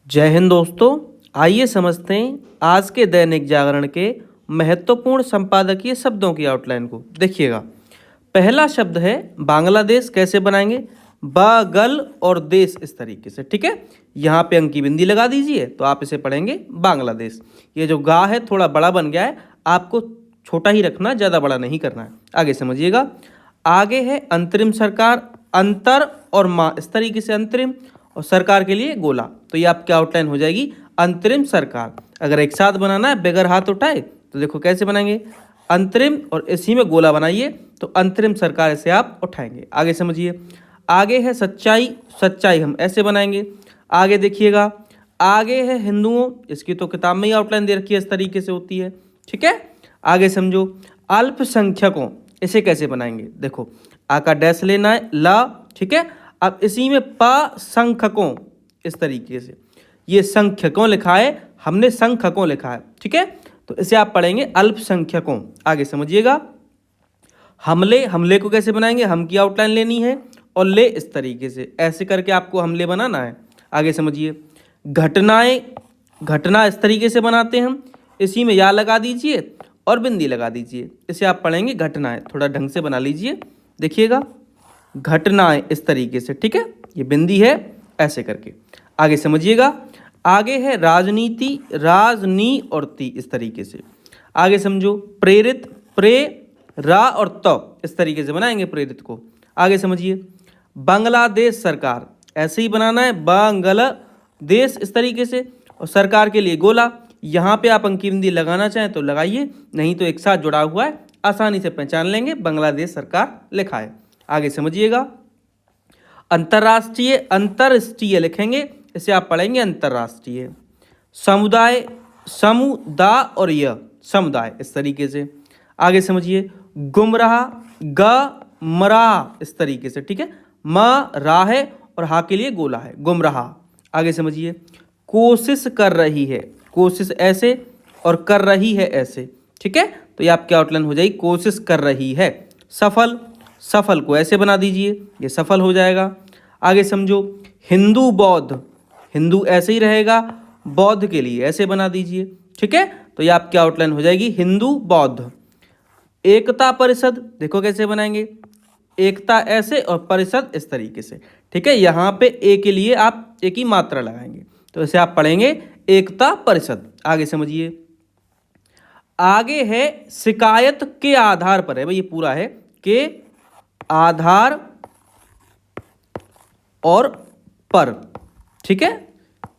जय हिंद दोस्तों। आइए समझते हैं आज के दैनिक जागरण के महत्वपूर्ण संपादकीय शब्दों की आउटलाइन को। देखिएगा, पहला शब्द है बांग्लादेश। कैसे बनाएंगे? बगल और देश, इस तरीके से। ठीक है, यहाँ पे अंकी बिंदी लगा दीजिए तो आप इसे पढ़ेंगे बांग्लादेश। ये जो गा है थोड़ा बड़ा बन गया है, आपको छोटा ही रखना, ज़्यादा बड़ा नहीं करना है। आगे समझिएगा। आगे है अंतरिम सरकार। अंतर और माँ, इस तरीके से अंतरिम, और सरकार के लिए गोला। तो ये आपकी आउटलाइन हो जाएगी अंतरिम सरकार। अगर एक साथ बनाना है बगैर हाथ उठाए तो देखो कैसे बनाएंगे, अंतरिम और इसी में गोला बनाइए तो अंतरिम सरकार से आप उठाएंगे। आगे समझिए। आगे है सच्चाई। सच्चाई हम ऐसे बनाएंगे। आगे देखिएगा, आगे है हिंदुओं। इसकी तो किताब में ही आउटलाइन दे रखी है, इस तरीके से होती है। ठीक है, आगे समझो। अल्पसंख्यकों, इसे कैसे बनाएंगे? देखो, आ का डैश लेना है, ला। ठीक है, अब इसी में प संख्यकों, इस तरीके से। ये संख्यकों लिखा है, हमने संख्यकों लिखा है। ठीक है, तो इसे आप पढ़ेंगे अल्पसंख्यकों। आगे समझिएगा। हमले, हमले को कैसे बनाएंगे? हम की आउटलाइन लेनी है और ले, इस तरीके से ऐसे करके आपको हमले बनाना है। आगे समझिए। घटनाएं, घटना इस तरीके से बनाते हैं हम। इसी में या लगा दीजिए और बिंदी लगा दीजिए, इसे आप पढ़ेंगे घटनाएं। थोड़ा ढंग से बना लीजिए, देखिएगा, घटनाएं इस तरीके से। ठीक है, ये बिंदी है, ऐसे करके। आगे समझिएगा। आगे है राजनीति। राजनी और ती, इस तरीके से। आगे समझो। प्रेरित, प्रे रा और त, इस तरीके से बनाएंगे प्रेरित को। आगे समझिए। बांग्लादेश सरकार, ऐसे ही बनाना है, बांग्लादेश इस तरीके से, और सरकार के लिए गोला। यहाँ पे आप अंकी बिंदी लगाना चाहें तो लगाइए, नहीं तो एक साथ जुड़ा हुआ है, आसानी से पहचान लेंगे, बांग्लादेश सरकार लिखा है। आगे समझिएगा। अंतर्राष्ट्रीय, अंतर्राष्ट्रीय लिखेंगे, इसे आप पढ़ेंगे अंतर्राष्ट्रीय। समुदाय, समुदाय और य, समुदाय इस तरीके से। आगे समझिए। गुमराह, ग मराह, इस तरीके से। ठीक है, म रा है और हा के लिए गोला है, गुमराह। आगे समझिए। कोशिश कर रही है, कोशिश ऐसे और कर रही है ऐसे। ठीक है, तो ये आपकी आउटलाइन हो जाएगी कोशिश कर रही है। सफल, सफल को ऐसे बना दीजिए, ये सफल हो जाएगा। आगे समझो। हिंदू बौद्ध, हिंदू ऐसे ही रहेगा, बौद्ध के लिए ऐसे बना दीजिए। ठीक है, तो ये आपकी आउटलाइन हो जाएगी हिंदू बौद्ध। एकता परिषद, देखो कैसे बनाएंगे, एकता ऐसे और परिषद इस तरीके से। ठीक है, यहाँ पे ए के लिए आप एक ही मात्रा लगाएंगे, तो इसे आप पढ़ेंगे एकता परिषद। आगे समझिए। आगे है शिकायत के आधार पर है, भाई ये पूरा है, के आधार और पर। ठीक है,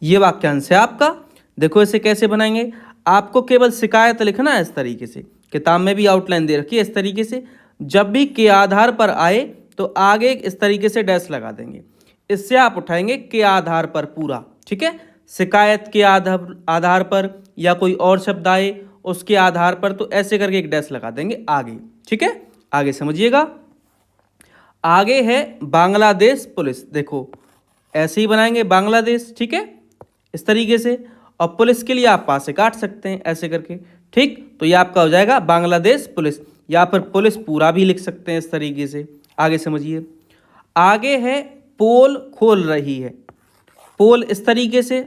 ये वाक्यांश है आपका। देखो इसे कैसे बनाएंगे, आपको केवल शिकायत लिखना है, इस तरीके से। किताब में भी आउटलाइन दे रखी है इस तरीके से। जब भी के आधार पर आए तो आगे इस तरीके से डैश लगा देंगे, इससे आप उठाएंगे के आधार पर पूरा। ठीक है, शिकायत के आधार पर या कोई और शब्द आए उसके आधार पर, तो ऐसे करके एक डैश लगा देंगे आगे। ठीक है, आगे समझिएगा। आगे है बांग्लादेश पुलिस, देखो ऐसे ही बनाएंगे बांग्लादेश। ठीक है, इस तरीके से, और पुलिस के लिए आप पास से काट सकते हैं ऐसे करके। ठीक, तो ये आपका हो जाएगा बांग्लादेश पुलिस, या फिर पुलिस पूरा भी लिख सकते हैं इस तरीके से। आगे समझिए। आगे है पोल खोल रही है, पोल इस तरीके से,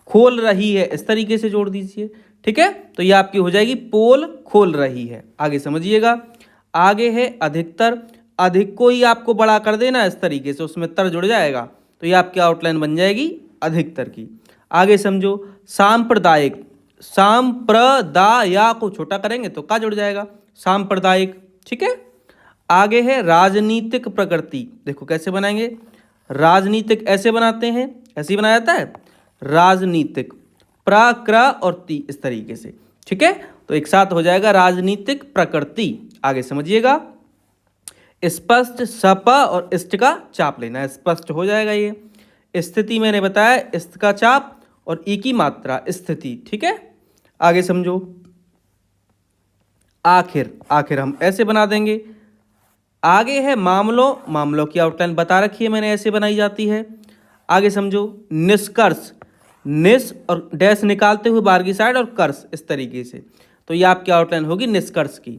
खोल रही है इस तरीके से जोड़ दीजिए। ठीक है, तो ये आपकी हो जाएगी पोल खोल रही है। आगे समझिएगा। आगे है अधिकतर, अधिक को ही आपको बड़ा कर देना इस तरीके से, उसमें तर जुड़ जाएगा, तो ये आपकी आउटलाइन बन जाएगी अधिकतर की। आगे समझो। सांप्रदायिक, सांप्रदाया को छोटा करेंगे तो का जुड़ जाएगा, सांप्रदायिक। ठीक है, आगे है राजनीतिक प्रकृति, देखो कैसे बनाएंगे, राजनीतिक ऐसे बनाते हैं, ऐसे ही बनाया जाता है, राजनीतिक, प्रक्र और ती इस तरीके से। ठीक है, तो एक साथ हो जाएगा राजनीतिक प्रकृति। आगे समझिएगा। स्पष्ट, सप और इष्ट का चाप लेना है, स्पष्ट हो जाएगा ये। स्थिति मैंने बताया, इष्ट का चाप और ई की मात्रा, स्थिति। ठीक है, आगे समझो। आखिर, आखिर हम ऐसे बना देंगे। आगे है मामलों, मामलों की आउटलाइन बता रखी है मैंने, ऐसे बनाई जाती है। आगे समझो। निष्कर्ष, निस और डैश निकालते हुए बाहर की साइड और कर्ष इस तरीके से, तो ये आपकी आउटलाइन होगी निष्कर्ष की।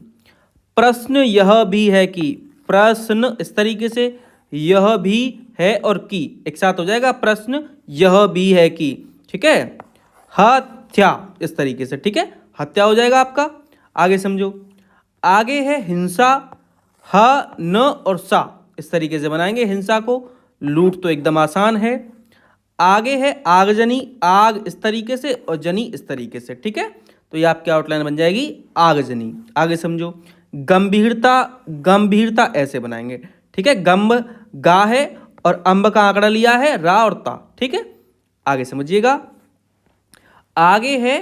प्रश्न यह भी है कि, प्रश्न इस तरीके से, यह भी है और की एक साथ हो जाएगा, प्रश्न यह भी है कि। ठीक है, हत्या इस तरीके से, ठीक है, हत्या हो जाएगा आपका। आगे समझो, आगे है हिंसा, ह न और सा इस तरीके से बनाएंगे हिंसा को। लूट तो एकदम आसान है। आगे है आगजनी, आग इस तरीके से और जनी इस तरीके से, ठीक है, तो ये आपकी आउटलाइन बन जाएगी आगजनी। आगे समझो, गंभीरता, गंभीरता ऐसे बनाएंगे, ठीक है, गंभ गा है और अंब का आंकड़ा लिया है रा और ता, ठीक है। आगे समझिएगा, आगे है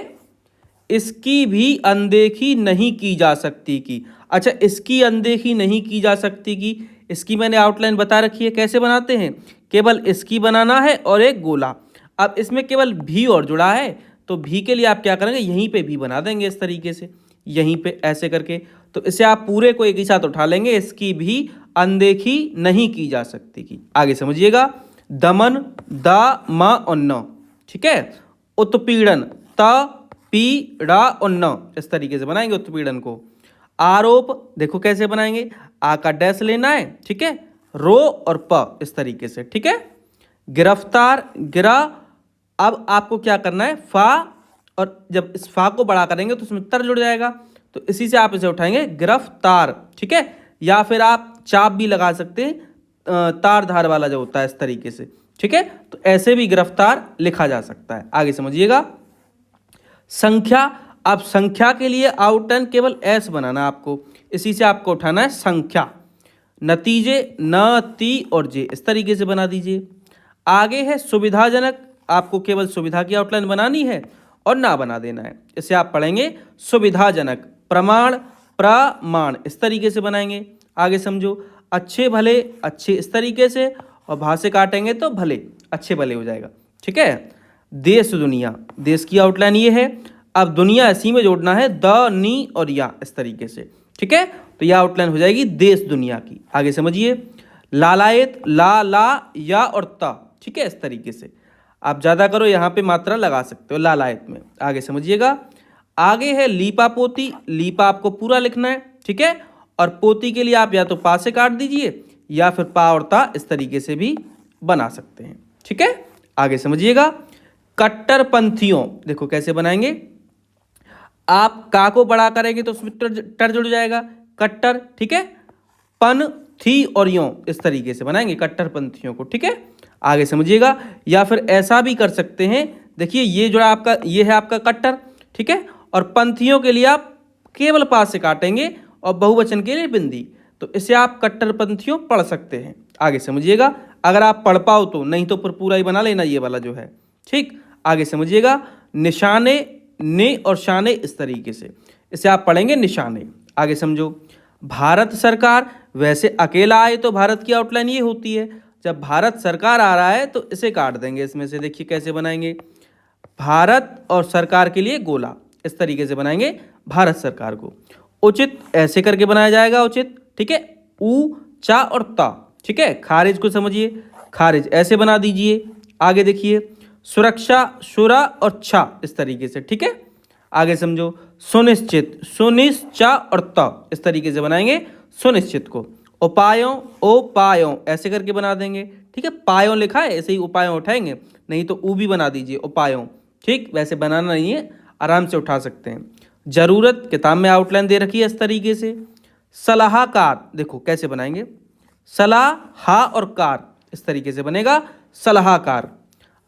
इसकी भी अनदेखी नहीं की जा सकती की। अच्छा, इसकी अनदेखी नहीं की जा सकती की, इसकी मैंने आउटलाइन बता रखी है, कैसे बनाते हैं, केवल इसकी बनाना है और एक गोला। अब इसमें केवल भी और जुड़ा है, तो भी के लिए आप क्या करेंगे, यहीं पे भी बना देंगे इस तरीके से, यहीं पे ऐसे करके। तो इसे आप पूरे को एक ही साथ उठा लेंगे, इसकी भी अनदेखी नहीं की जा सकती की। आगे समझिएगा, दमन द म और न, ठीक है, उत्पीड़न त पीड़ा और न इस तरीके से बनाएंगे उत्पीड़न को। आरोप देखो कैसे बनाएंगे, आ का डैश लेना है, ठीक है, रो और प इस तरीके से, ठीक है। गिरफ्तार गिरा, अब आपको क्या करना है, फा, और जब इस फा को बड़ा करेंगे तो उसमें तर जुड़ जाएगा, तो इसी से आप इसे उठाएंगे गिरफ्तार, ठीक है। या फिर आप चाप भी लगा सकते हैं, तार धार वाला जो होता है इस तरीके से, ठीक है, तो ऐसे भी गिरफ्तार लिखा जा सकता है। आगे समझिएगा, संख्या, अब संख्या के लिए आउटलाइन केवल एस बनाना आपको, इसी से आपको उठाना है संख्या। नतीजे न ती और जे इस तरीके से बना दीजिए। आगे है सुविधाजनक, आपको केवल सुविधा की आउटलाइन बनानी है और ना बना देना है, इसे आप पढ़ेंगे सुविधाजनक। प्रमाण प्रमाण इस तरीके से बनाएंगे। आगे समझो, अच्छे भले अच्छे इस तरीके से, और भा से काटेंगे तो भले, अच्छे भले हो जाएगा, ठीक है। देश दुनिया, देश की आउटलाइन ये है, अब दुनिया इसी में जोड़ना है द नी और या इस तरीके से, ठीक है, तो यह आउटलाइन हो जाएगी देश दुनिया की। आगे समझिए, लालायत ला ला या और ता, ठीक है, इस तरीके से आप ज़्यादा करो यहाँ पे मात्रा लगा सकते हो लालायत में। आगे समझिएगा, आगे है लीपा पोती, लीपा आपको पूरा लिखना है, ठीक है, और पोती के लिए आप या तो पा से काट दीजिए या फिर पा और ता इस तरीके से भी बना सकते हैं, ठीक है। आगे समझिएगा, कट्टरपंथियों देखो कैसे बनाएंगे, आप का को बड़ा करेंगे तो उसमें टर जुड़ जाएगा, कट्टर, ठीक है, पन थी और यों इस तरीके से बनाएंगे कट्टरपंथियों को, ठीक है। आगे समझिएगा, या फिर ऐसा भी कर सकते हैं, देखिए ये जो आपका ये है आपका कट्टर, ठीक है, और पंथियों के लिए आप केवल पास से काटेंगे और बहुवचन के लिए बिंदी, तो इसे आप कट्टरपंथियों पढ़ सकते हैं। आगे समझिएगा, अगर आप पढ़ पाओ तो, नहीं तो पूरा ही बना लेना ये वाला जो है, ठीक। आगे समझिएगा, निशाने ने और शाने इस तरीके से, इसे आप पढ़ेंगे निशाने। आगे समझो, भारत सरकार, वैसे अकेला आए तो भारत की आउटलाइन ये होती है, जब भारत सरकार आ रहा है तो इसे काट देंगे इसमें से, देखिए कैसे बनाएंगे, भारत और सरकार के लिए गोला इस तरीके से बनाएंगे भारत सरकार को। उचित ऐसे करके बनाया जाएगा उचित, ठीक है, ऊ चा और ता, ठीक है। खारिज को समझिए, खारिज ऐसे बना दीजिए। आगे देखिए, सुरक्षा शुरा और छा इस तरीके से, ठीक है। आगे समझो, सुनिश्चित सुनिश्चा और त इस तरीके से बनाएंगे सुनिश्चित को। उपायों उपायों ऐसे करके बना देंगे, ठीक है, पायों लिखा है ऐसे ही उपायों उठाएंगे, नहीं तो ऊ भी बना दीजिए उपायों, ठीक, वैसे बनाना नहीं है, आराम से उठा सकते हैं। जरूरत किताब में आउटलाइन दे रखी है इस तरीके से। सलाहकार देखो कैसे बनाएंगे, सलाह हा और कार इस तरीके से बनेगा सलाहकार।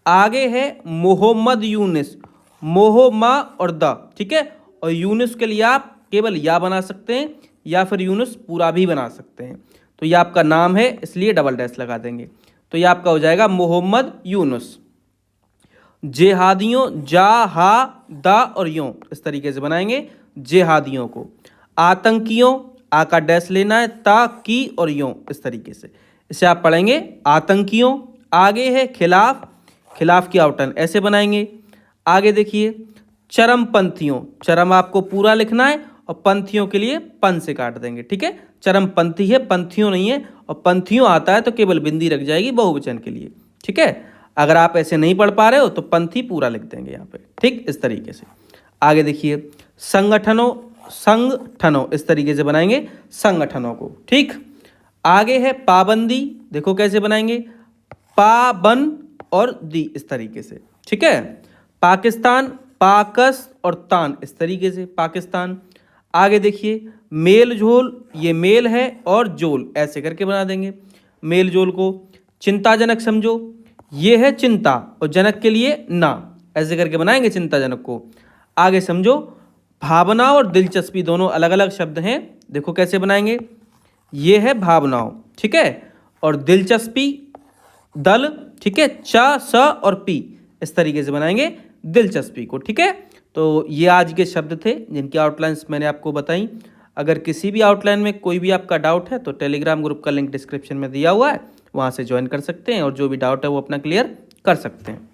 आगे है मोहम्मद यूनिस, मोह मा और द, ठीक है, और यूनिस के लिए आप केवल या बना सकते हैं या फिर यूनुस पूरा भी बना सकते हैं, तो ये आपका नाम है इसलिए डबल डैश लगा देंगे, तो ये आपका हो जाएगा मोहम्मद यूनुस। जेहादियों जा हा दा और यों इस तरीके से बनाएंगे जेहादियों को। आतंकियों, आ का डैश लेना है, ता की और यों इस तरीके से, इसे आप पढ़ेंगे आतंकियों। आगे है खिलाफ, खिलाफ की आउटलाइन ऐसे बनाएंगे। आगे देखिए, चरमपंथियों, चरम आपको पूरा लिखना है और पंथियों के लिए पन से काट देंगे, ठीक है, चरमपंथी है पंथियों नहीं है, और पंथियों आता है तो केवल बिंदी रख जाएगी बहुवचन के लिए, ठीक है। अगर आप ऐसे नहीं पढ़ पा रहे हो तो पंथी पूरा लिख देंगे यहाँ पे, ठीक, इस तरीके से। आगे देखिए, संगठनों संगठनों इस तरीके से बनाएंगे संगठनों को, ठीक। आगे है पाबंदी, देखो कैसे बनाएंगे, पाबन और दी इस तरीके से, ठीक है। पाकिस्तान, पाकस और तान, इस तरीके से पाकिस्तान। आगे देखिए मेल झोल, ये मेल है और जोल, ऐसे करके बना देंगे मेल जोल को। चिंताजनक समझो, ये है चिंता और जनक के लिए ना, ऐसे करके बनाएंगे चिंताजनक को। आगे समझो भावना और दिलचस्पी दोनों अलग अलग शब्द हैं, देखो कैसे बनाएंगे। ये है भावनाओं, ठीक है, और दिलचस्पी दल, ठीक है, च स और पी, इस तरीके से बनाएंगे दिलचस्पी को, ठीक है। तो ये आज के शब्द थे जिनकी आउटलाइंस मैंने आपको बताई। अगर किसी भी आउटलाइन में कोई भी आपका डाउट है तो टेलीग्राम ग्रुप का लिंक डिस्क्रिप्शन में दिया हुआ है, वहाँ से ज्वाइन कर सकते हैं और जो भी डाउट है वो अपना क्लियर कर सकते हैं।